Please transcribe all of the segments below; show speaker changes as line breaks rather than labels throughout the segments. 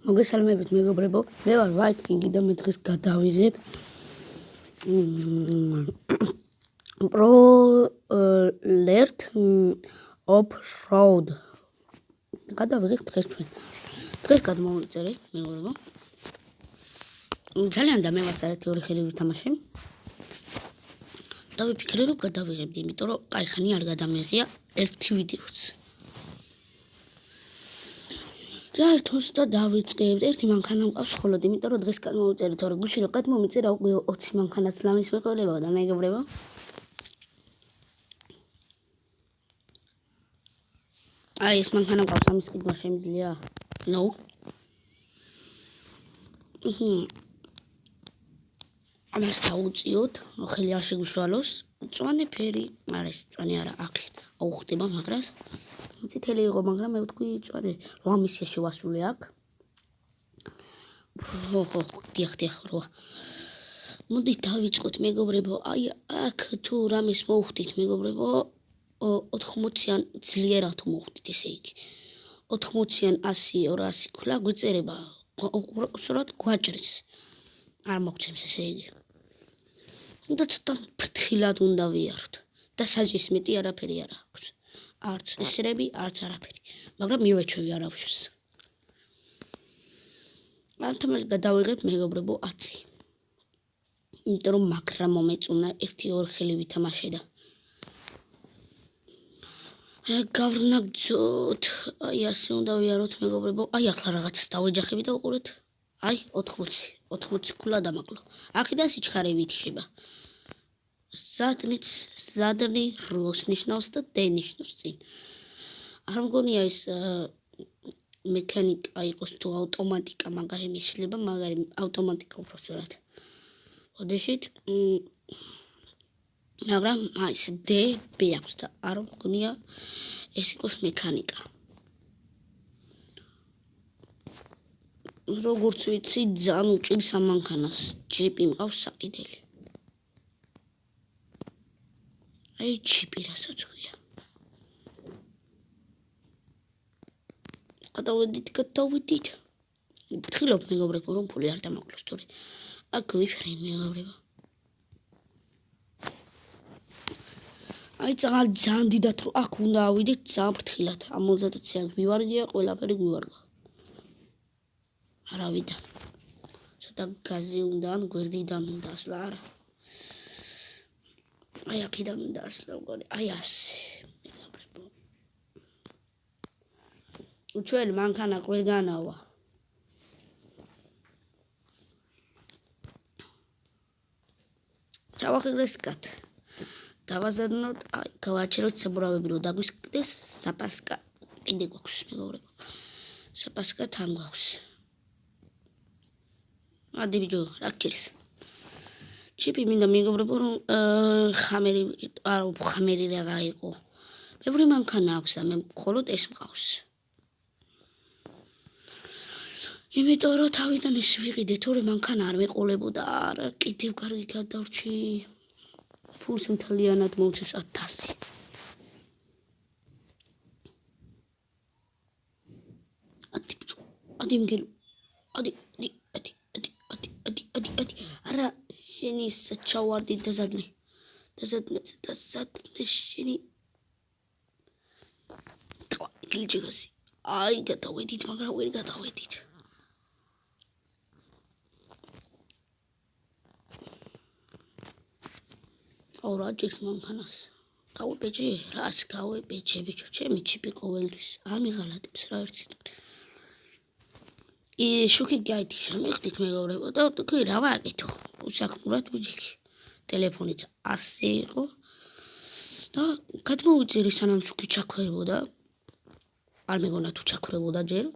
მოგესალმებით მეგობრებო, მე ვარ White King და მე დღეს გადავიღებ Pro-Alert Off-Road. გადავიღებ დღეს ჩვენ. დღეს გადმოვიწერე მეგობრებო. ძალიან და მე ვასარეთ ორი ხელი ვითამაშე. და ვიფიქრე რომ გადავიღებდი, იმიტომ რომ კაიხანი არ გადამეღია ერთი ვიდეოც. ჯართოს და დავიწყებთ. ერთი მანქანა მყავს ხოლოდ, იმიტომ რომ დღეს გადმოვიწერე, თორე გუშინ რომ გადმომიწერა უკვე 20 მანქანაც ლამის მეყოლებოდა და მეგობრებო. აი ეს მანქანა მყავს ამის ყიდვა შემიძლია? No. ამას დავუწიოთ, ხელი არ შეგუშვალოს. მწვანე ფერი, არის მწვანე არა, აქ აუხდება მაგრას. წითელი იყო, მაგრამ მე ვთქვი მწვანე, ლამისია შევასრულე აქ. დიახ, რა. მოდი დავიწყოთ მეგობრებო, აი აქ თუ რამეს მოვხდით მეგობრებო, 80-იან ძლიერად მოვხდით, ესე იგი. 80-იან 100, 200 ქულა გვიწერება, სწორად გვაჭრის. არ მოგცემს ესე იგი. და ცოტა ფრთხილად უნდა ვიაროთ. და საჭის მეტი არაფერი არ აქვს. არც ესრები, არც არაფერი. მაგრამ მივეჩვევი არავშს. ამიტომ გადავიღებ მეგობრებო 10. იმიტომ რომ მაგრა მომეწონა 1-2 ხელი ვითამაშე და გავრნაგძოთ. აი ასე უნდა ვიაროთ მეგობრებო. აი ახლა რაღაცას დავეჯახები და უყურეთ. აი 80 ქულა დამაკლო. აქედან სიჩქარე ვითიშება. ზადნი როს ნიშნავს და დ ნიშნავს წინ. არ მგონია ეს მექანიკა იყოს თუ ავტომატიკა, მაგარი შეიძლება, მაგარი ავტომატიკა უბრალოდ. ოდეშით მაგრამ აი ეს D B აქვს და არ მგონია ეს იყოს მექანიკა. როგორც ვიცი, ძალიან უჭირს ამ მანქანას. ჯიპი მყავს საყიდელი. აი ჯიპი რასაც ქვია. გადავედით. ვფრთხილობ მეგობრებო, რომ ფული არ დამაკლოს, თორე აქ ვიფრენ მეგობრებო. აი ძალიან დიდად რო აქ უნდა ავიდეთ ძალიან ფრთხილად. ამ 30-იან გვივარგია, ყველაფერი გვივარგა. არავიდა. ცოტა გაზი უნდა, ან გვერდიდან უნდა ასვლა, არა. აი აქედან უნდა ასვლა, მგონი, აი ასე. მეგობრებო. უჩველი მანქანა ყველგანაა. ჩავახერესკათ. დავაზადნოთ, აი გავაჩეროთ საბურავები რომ დაგვისკდეს, საპასკა კიდე გვაქვს მეგობრებო. საპასკა თან გვაქვს. ადი ბიჭო, რა გქირს? ჩიპი მინდა მეგობრებო, რომ ხამერი რაღა იყო. ბევრი მანქანა აქვს და მე მხოლოდ ეს მყავს. იმიტომ რომ თავიდან ეს ვიყიდე, თორე მანქანა არ მეყოლებოდა, არა, კიდევ კარგი გადავრჩი. ფულს მთლიანად მომცემს 1000. ადი მგელი. ადი. არა, შენი ჩავარდი დაზადნე შენი. გილიჯიგასი. აი გადავედით, მაგრამ ვერ გადავედით. ორ აჭირს მანქანას. გავუპეჭე, რას გავუპეჭე ბიჭო, ჩემი ჩიპი ყოველთვის ამიღალატებს რა ერთი. შუქი გაითიშა, მიხდით მეგობრებო და თქვი რა ვაკეთო? უსაქმურად ბიჭი. ტელეფონიც ასე იყო. და გადმოვიწერე სანამ შუქი ჩაქვეებოდა. არ მეგონა თუ ჩაქვეებოდა ჯერ.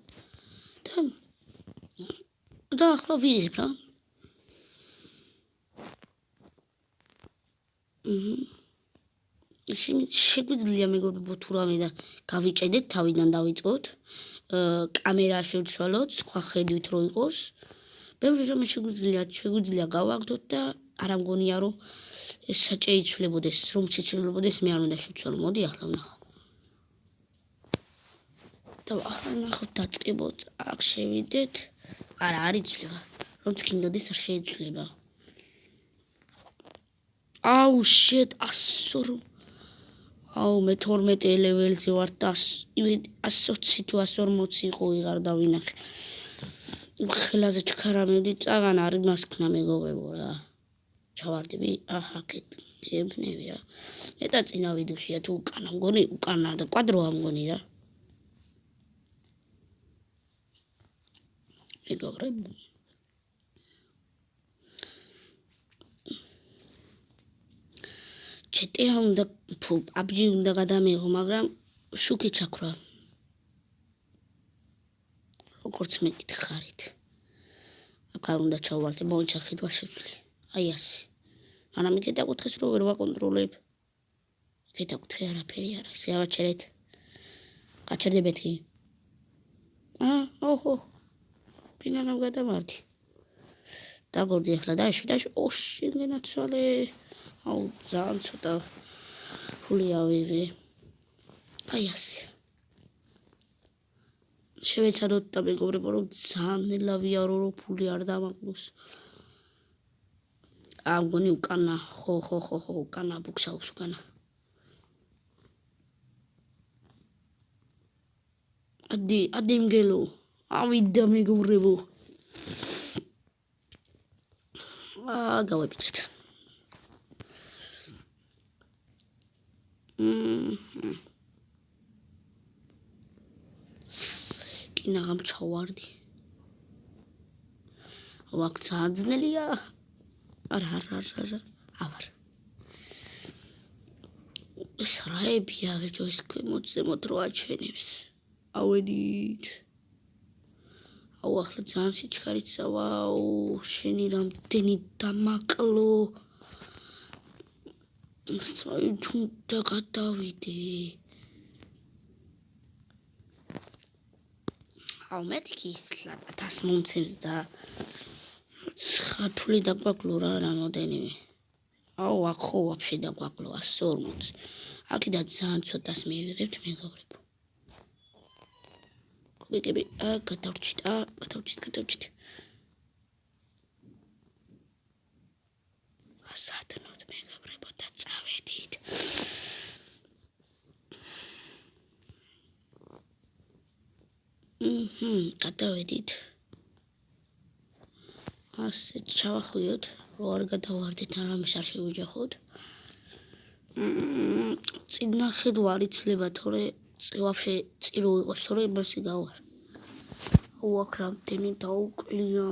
და ახლა ვიღებ რა. შეგვიძლია მეგობრებო თუ რამე და გავიჭედეთ, თავიდან დავიწყოთ. კამერა შევცვალოთ, სხვა ხედვით რო იყოს. ბევრი რამე შეგვიძლია გავაგდოთ და არ ამგონია რომ ეს საჭეიცვლებოდეს, რომ შეცვლებოდეს, მე არ უნდა შევცვალო. მოდი ახლა ვნახო. და ახლა ნახოთ, დაწყებოთ, აქ შევიდეთ. არა არ იძლევა რომ წკინდოდეს არ შეიძლება აუ შეტ 100 აუ მე 12 ლეველზე ვარ და 120 თუ 140 იყო ვიღარ და ვინახე ხელაზე ჩქარა მივდი წაღან არ მასქნა მეგობრებო რა ჩავარდები აჰა კეთებნებია მეტა წინა ვიდეოშია თუ უკანა მგონი უკანა და კვადროა მგონი რა მეგობრებო ჩეტია უნდა PUBG უნდა გადამიღო მაგრამ შუქი ჩაქრა როგორც მეკითხარით აქ არ უნდა ჩავვალდე მოიჩახით ვაშეცვლი აი ასე მაგრამ იქეთ აკუთხეს რომ ვერ ვაკონტროლებ იქეთ აკუთხე არაფერი არა ესე ავაჩერეთ გაჩერდებეთი ოჰო ფინალამ გადავარდი დაგორდი ახლა დაშვი ოშ შეგენაცვალე აუ ძალიან ცოტა ფული ავიღე აი ასე შევეცადოთ და მეგობრებო რომ ძალიან ნელა ვიარო რომ ფული არ დამაკლოს მგონი უკანა ხო უკანა ბუქსაუს უკანა ადი მგელო ავიდა მეგობრებო გავებიჭეთ კინაღამ ჩავარდი ვაკ ძნელია არა ავარ ეს რაებია ვეჯო ეს ქვემოთ რო აჩვენებს ავედით აუ ახლა ძალიან სიჩქარეცა ვაუ შენი რამდენი დამაკლო თუ და გადავიდე აუ მეთქი ისლა 1000 მომცემს და ხაფული დაგვაკლო რა რამოდენიმე აუ აქ ხო ვაფშე დაგვაკლო 140 აქედან ძალიან ცოტას მივიღებთ მეგობრებო კუბიკები გადავრჩით ასადნოთ მეგობრებო და წავედით გადავედით ასე ჩავახვიოთ რო არ გადავარდეთ ან რამეს არ შევიჯახოთ წინახედ ვარ იცლება თორე ვაფშე წირო იყოს თორე იმასე გავარ აუ აქ რამდენი დაუკლია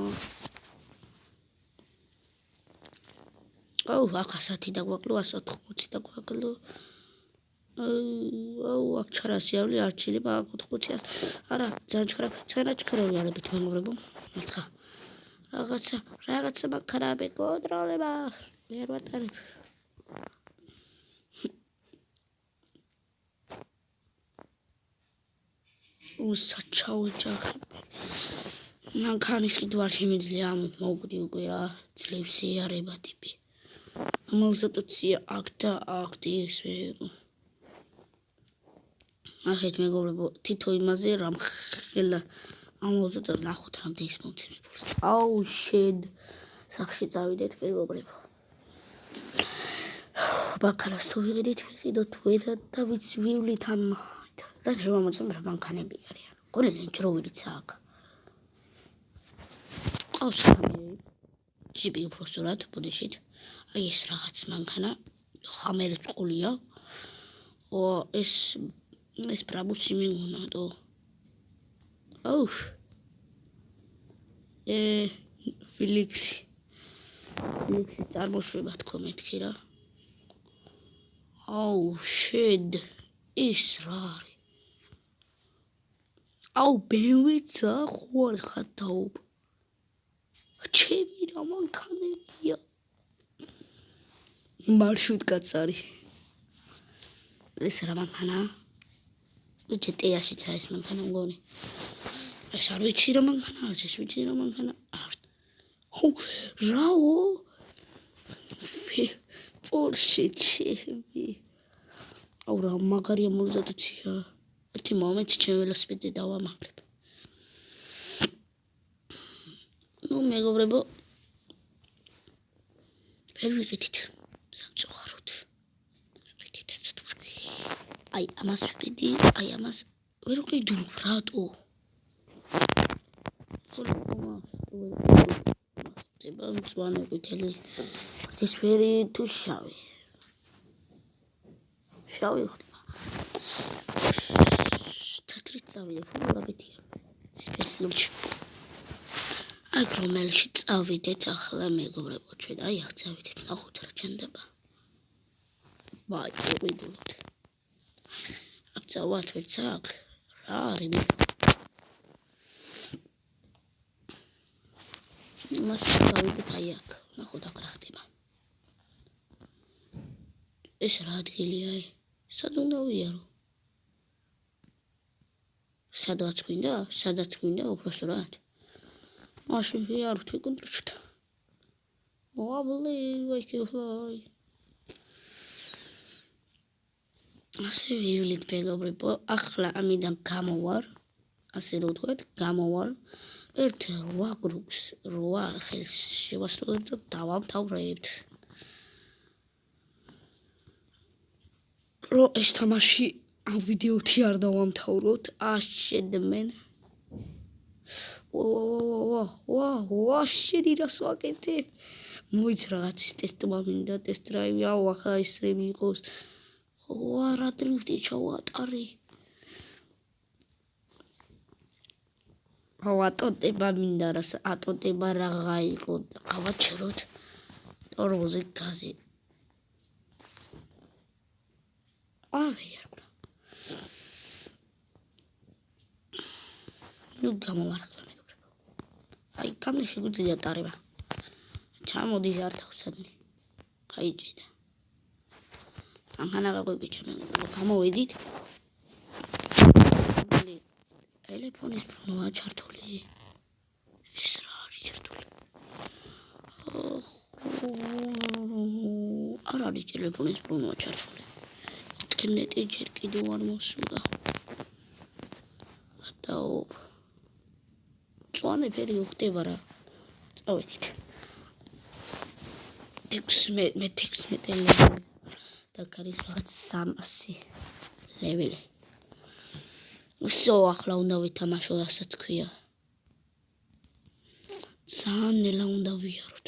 აუ აქ 100 დაგვაკლო 180 დაგვაკლო აუ აქ ჩარასიავლე არ ჩილება აქ 80 არა ძალიან ჩქარავი არებით მეგობრებო მერცხა რაღაცა მაქრაბე კონტროლება ვერ ვატარებ საჩაუჯახი მანქანის კიდევ არ შემიძლია მოვკვდი უკვე რა ძლევს იარება ტიპი მოლზოტოცია აქ და აქ ისე ახეთ მეგობრებო თითო იმაზე რამ ხელა ამოვზოთ ნახოთ რამდენი ის მომცემს ფულს აუ შედ სახში წავიდეთ მეგობრებო ბაქალას თუ ვიყიდოთ ვერა და ვივლით ამ და შემომოწმ რა ბანკანები არიან გოლელი ჯროვიცა აქ ყავს ჯიბი უბრალოდ ბოდიშით აი ეს რაღაც მანქანა ხამერი წყულია ეს ბრაბუსი მიგონადო აუ ფილიქსი წარმოშვება თქო მეთქი რა აუ შედ ის რა არის აუ ბევიცა ხوار ხათაობ ჩემი რა მანქანებია მარშრუტკაც არის ეს რა მანქანა GTA-შიც არის მანქანა მგონი ეს არ ვიცი რა მანქანაა ეს ვიცი რა მანქანა ხო რაო Porsche ჩემი აუ რა მაგარია მოლზადოცია ერთი მომენტი ჩემ ველოსიპედზე დავამაგრებ ნუ მეგობრებო ვერ ვიყიდით სამწუხაროდ აი ამას ვიყიდი აი ამას ვერ ვიყიდო რატო ხდება მწვანე ყვითელი ვარდისფერი თუ შავი ხდება თეთრი წავიდე ფულაბეთია სპეციალში აი რომელში წავიდეთ ახლა მეგობრებო ჩვენ აი აქ წავიდეთ ნახოთ რა ჩნდება ვაი ყიდულოთ აქ წავალთ ვერც აქ რა არის მაშინ წავიდეთ აი აქ ნახოთ აქ რა ხდება ეს რა ადგილია აი სად უნდა ვიარო სადაც გვინდა უпростоრად მაშინ ვიაროთ ვიკონტროლოთ ვაბლი ვაიქევლაი ასე ვივლით მეგობრებო ახლა ამიდან გამოვარ ასე რომ ვთქვათ გამოვარ ერთ 8 კრუგს 8 ხელს შევასრულებთ და დავამთავრებთ რო ეს თამაში ამ ვიდეოთი არ დავამთავროთ აშედმენ ვა შედი რას ვაკეთებ მოიც რაღაცის ტესტმა მინდა ტესტ დრაივი აუ ახლა ისე მიყოს ვა რა დრიფტი ჩავატარი ატოტება მინდა რას ატოტება რაღა იყო გავაჩეროთ ტორმოზი გაზი ვერი არ გქნა ნუ გამოვარხლა მეგობრებო აი კამლი შეგვიძლია ტარება ჩამოდი ზართავსადნი გაიჭედა ამხანა გაგვიბიჭა მეგობრებო გამოვედით ტელეფონის ბრუნვა ჩართული ეს რა არის ჩართული არ არის ტელეფონის ბრუნვა ჩართული ინტერნეტი ჯერ კიდევ არ მოსულა დაო მწვანე ფერი ხდება რა წავედით 16 ლეველი და გარის რაღაც 300 ლეველი ახლა უნდა ვითამაშო რასაც თქვია ძალიან ნელა უნდა ვიაროთ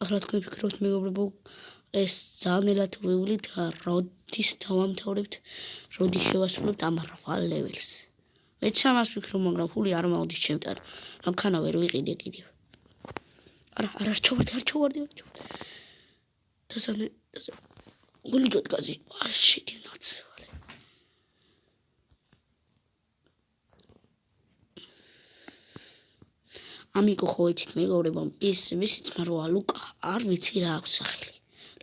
ახლა თქვენ ფიქრობთ მეგობრებო ეს ძალიან ნელად ვივლით როდის დავამთავრებთ როდის შევასრულებთ ამ 8 ლეველს მეც ამას ვფიქრობ მაგრამ ფული არ მოვდის ჩემთან ამქანა ვერ ვიყიდე კიდევ არ ჩავარდი დასანე გულიჯოთ გაზი აშიდი ნაცვალე ამიკო ხო იცით მეგობრებო ის მისი ძმა როა ლუკა არ ვიცი რა აქვს სახელი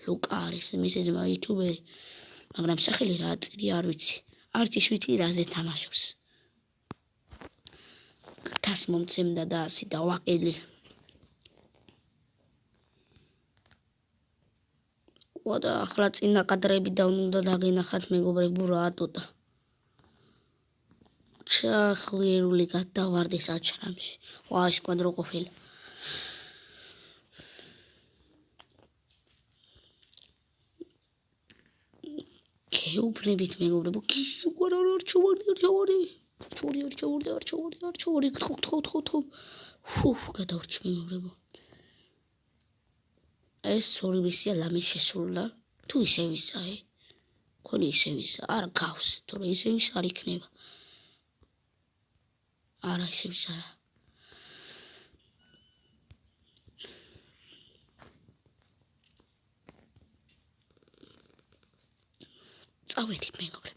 ლუკა არის მისი ძმა იუთუბერი მაგრამ სახელი რა აწირი არ ვიცი არც ის ვითი რაზე თამაშობს თას მომცემდა და ასე დავაყელი და ახლა წინა კადრები და უნდა დაგინახათ მეგობრებო რა ატოტა ჩახვირული გადავარდეს აჩრამში ვა ის კვადრო ყოფილა გეუბნებით მეგობრებო არ ჩავარდი ხო გადავრჩი მეგობრებო ეს ორი მისია ლამის შესრულდა თუ ისე ვისაი ქონი ისე ვისა არ გავს თორე ისე ვის არ იქნება არა ისე ვის არა წავედით მეგობრებო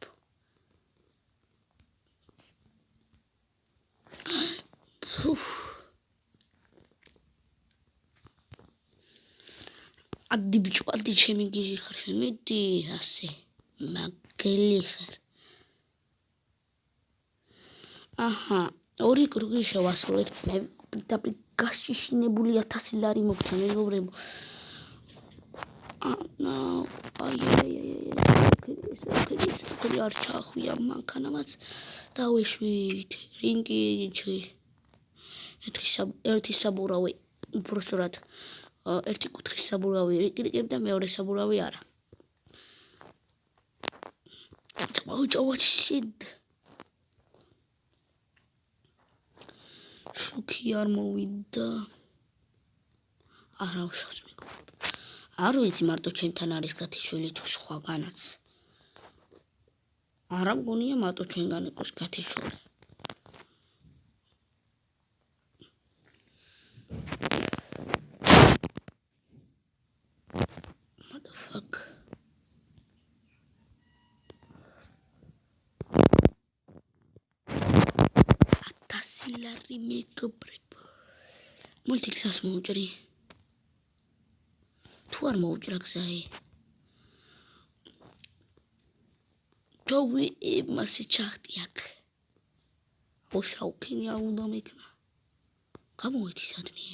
ადი ბიჭო ადი ჩემი გიჟი ხარ შენ მიდი ასე მაგელი ხარ აჰა ორი კრუგი შევასრულეთ მე პირდაპირ გაშიშინებული 1000 ლარი მოგცა მეგობრებო აი არ ჩახვია მანქანამაც დავეშვით რინკიჩი ერთი საბურავი უბრალოდ ერთი კუთხის საბურავი რიკრიკებ და მეორე საბურავი არა. Oh shit. შუქი არ მოვიდა. არა უშავს მეგობრებო. არ ვიცი მარტო ჩემთან არის გათიშვილი თუ სხვაგანაც. არა მგონია მარტო ჩვენგან იყოს გათიშვილი. What the fuck? Ათასილარი მეგობრებო. მულტიქსას მოუჭრი. თუ არ მოუჭრა გზაი. Joey მასე ჩახტი აქ. ოსაუქინი აუნდა მეკნა. გამოვედი სადმე.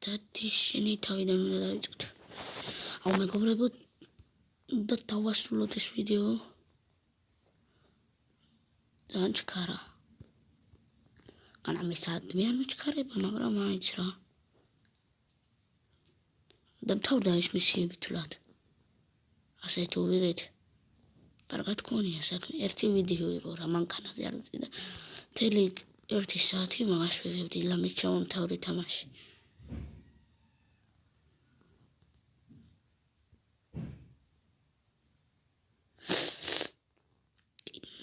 დათი შენი თავიდან უნდა დავიწყოთ. აუ მეგობრებო და დავასრულოთ ეს ვიდეო. ძალიან ჩქარა. განამე სადმე არ მოჩქარება, მაგრამ მაინც რა. დამთავრდა ეს მისიები თვლად. ასე თუ ვიღეთ. კარგად გქონია საქმე. ერთი ვიდეო იყო რა მანქანაზე არ ვიცი და მთელი 1 საათი მაგას ვიღებდი ლამის ჩავამთავრე თამაში.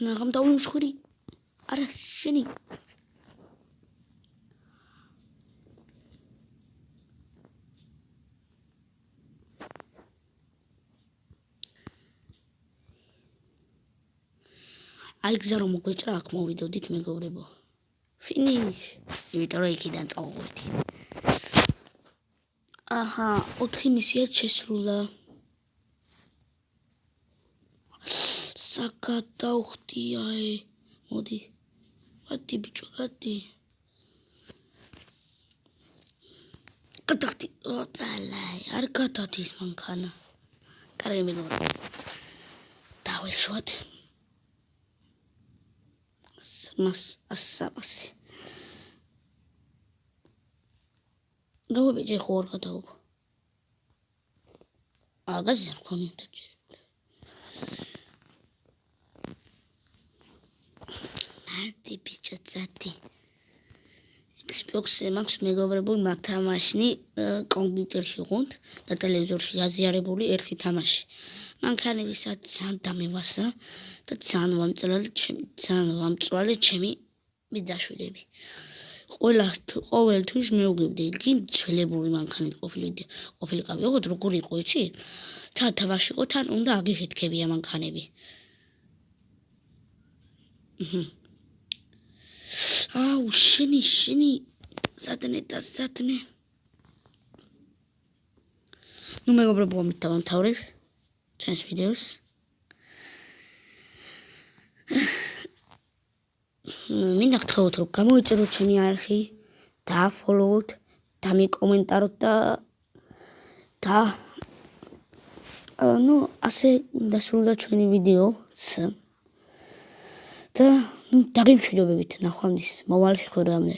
ნაღამ დავიმსხური. არა შენი. აი გზა რომ მოგვეჭრა აქ მოვიდოდით მეგობრებო. ფინიშ. იმიტომ რომ იქიდან წავედი. აჰა, 4 მისია შესრულა. საკადავხდიაე. მოდი. ვადი ბიჭო, გადი. გადახდი. ოპალაი, არ გადადის მანქანა. კარგი მეგობრებო. დავეშვათ. ასამასი. გავაბიჭე ხო არ გადაობ. აგაზე კომენტაჭი. მარტი ბიჭო ზადი. Xbox-ზე მაქვს მეგობრებო ნათამაშნი კომპიუტერში ვღუნთ და ტელევიზორში აზიარებული ერთი თამაში. მანქანებისაც ძალიან დამევასა და ძალიან ვამწვალე ჩემი ბიძაშვილები. ყოველთვის მეუღებდი გინ ძველებული მანქანით ყოფილიყავი. ოღონდ როგორი იყო იცი? თამაში იყო თან უნდა აგიფეთქებია მანქანები. აუ შენი სადნე და სადნე. ნუ მეგობრებო ამით დავამთავრებ ჩვენს ვიდეოს. მინდა გთხოვოთ რომ გამოიწეროთ ჩემი არხი, დააფოლოვოთ, დამიკომენტაროთ და ნუ ასე დასრულდა ჩვენი ვიდეოც. და ნუ დაგიმშვიდობებით ნახვამდის მომავალ შეხვედრამდე.